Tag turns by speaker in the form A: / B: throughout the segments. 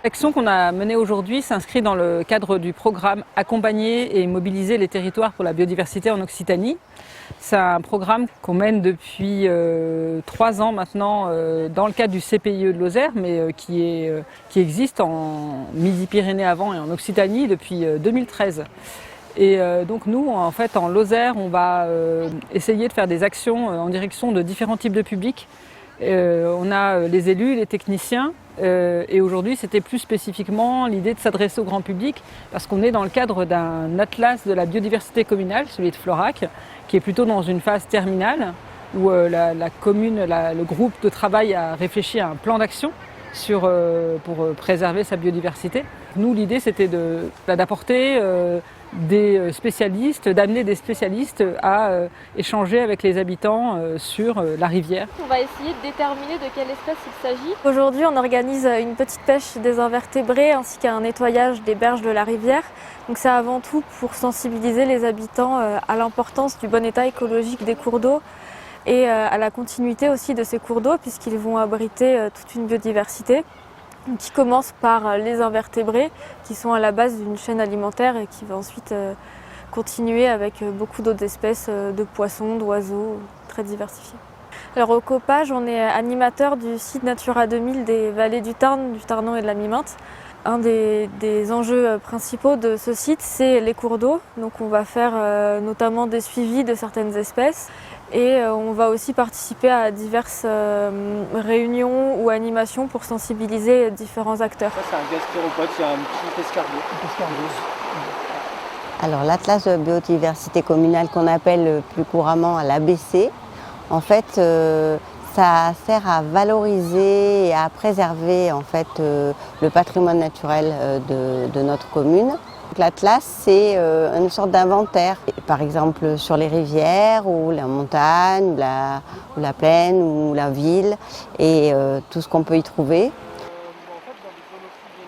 A: L'action qu'on a menée aujourd'hui s'inscrit dans le cadre du programme Accompagner et mobiliser les territoires pour la biodiversité en Occitanie. C'est un programme qu'on mène depuis 3 ans maintenant dans le cadre du CPIE de Lozère, mais qui existe en Midi-Pyrénées avant et en Occitanie depuis 2013. Et donc nous, en fait, en Lozère, on va essayer de faire des actions en direction de différents types de publics. On a les élus, les techniciens, et aujourd'hui c'était plus spécifiquement l'idée de s'adresser au grand public parce qu'on est dans le cadre d'un atlas de la biodiversité communale, celui de Florac, qui est plutôt dans une phase terminale où la commune, le groupe de travail a réfléchi à un plan d'action pour préserver sa biodiversité. Nous, l'idée c'était d'apporter des spécialistes, d'amener des spécialistes à échanger avec les habitants sur la rivière.
B: On va essayer de déterminer de quelle espèce il s'agit.
C: Aujourd'hui, on organise une petite pêche des invertébrés ainsi qu'un nettoyage des berges de la rivière. Donc c'est avant tout pour sensibiliser les habitants à l'importance du bon état écologique des cours d'eau et à la continuité aussi de ces cours d'eau puisqu'ils vont abriter toute une biodiversité qui commence par les invertébrés qui sont à la base d'une chaîne alimentaire et qui va ensuite continuer avec beaucoup d'autres espèces de poissons, d'oiseaux très diversifiés. Alors au Copage, on est animateur du site Natura 2000 des vallées du Tarn, du Tarnon et de la Mi-Meinte. Un des enjeux principaux de ce site, c'est les cours d'eau. Donc on va faire notamment des suivis de certaines espèces et on va aussi participer à diverses réunions ou animations pour sensibiliser différents acteurs.
D: Ça c'est un gastéropode, il y a un petit escargot.
E: Alors l'Atlas de biodiversité communale qu'on appelle plus couramment l'ABC, en fait ça sert à valoriser et à préserver en fait, le patrimoine naturel de notre commune. L'Atlas, c'est une sorte d'inventaire, par exemple sur les rivières ou la montagne, ou la plaine ou la ville et tout ce qu'on peut y trouver.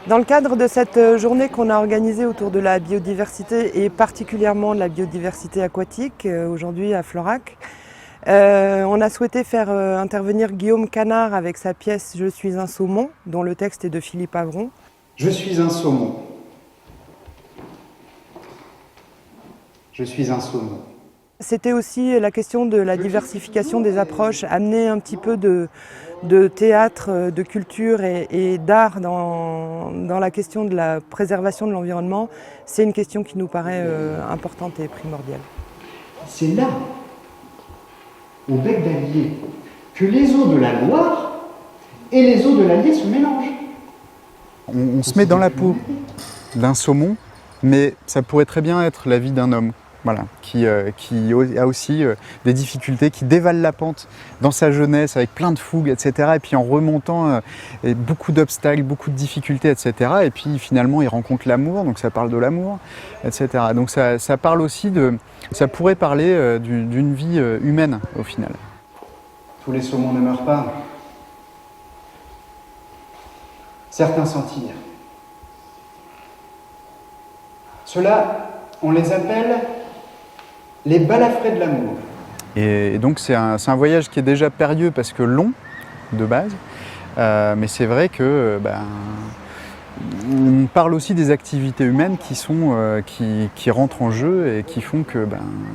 F: Dans le cadre de cette journée qu'on a organisée autour de la biodiversité et particulièrement de la biodiversité aquatique, aujourd'hui à Florac, on a souhaité faire intervenir Guillaume Canard avec sa pièce « Je suis un saumon » dont le texte est de Philippe Avron.
G: Je suis un saumon. Je suis un saumon.
F: C'était aussi la question de la diversification des approches, amener un petit peu de théâtre, de culture et d'art dans la question de la préservation de l'environnement. C'est une question qui nous paraît importante et primordiale.
G: C'est là, au bec d'Allier, que les eaux de la Loire et les eaux de l'Allier se mélangent.
H: On se met dans la peau d'un saumon, mais ça pourrait très bien être la vie d'un homme. Voilà, qui a aussi des difficultés, qui dévale la pente dans sa jeunesse avec plein de fougue, etc. Et puis en remontant, beaucoup d'obstacles, beaucoup de difficultés, etc. Et puis finalement, il rencontre l'amour, donc ça parle de l'amour, etc. Donc ça parle aussi ça pourrait parler d'une vie humaine au final.
G: Tous les saumons ne meurent pas. Certains s'en tirent. Ceux-là, on les appelle les balafrés de l'amour.
H: Et donc c'est un voyage qui est déjà périlleux parce que long, de base, mais c'est vrai que on parle aussi des activités humaines qui rentrent en jeu et qui font que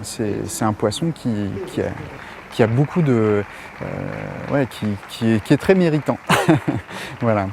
H: c'est un poisson qui a beaucoup de... qui est très méritant. Voilà.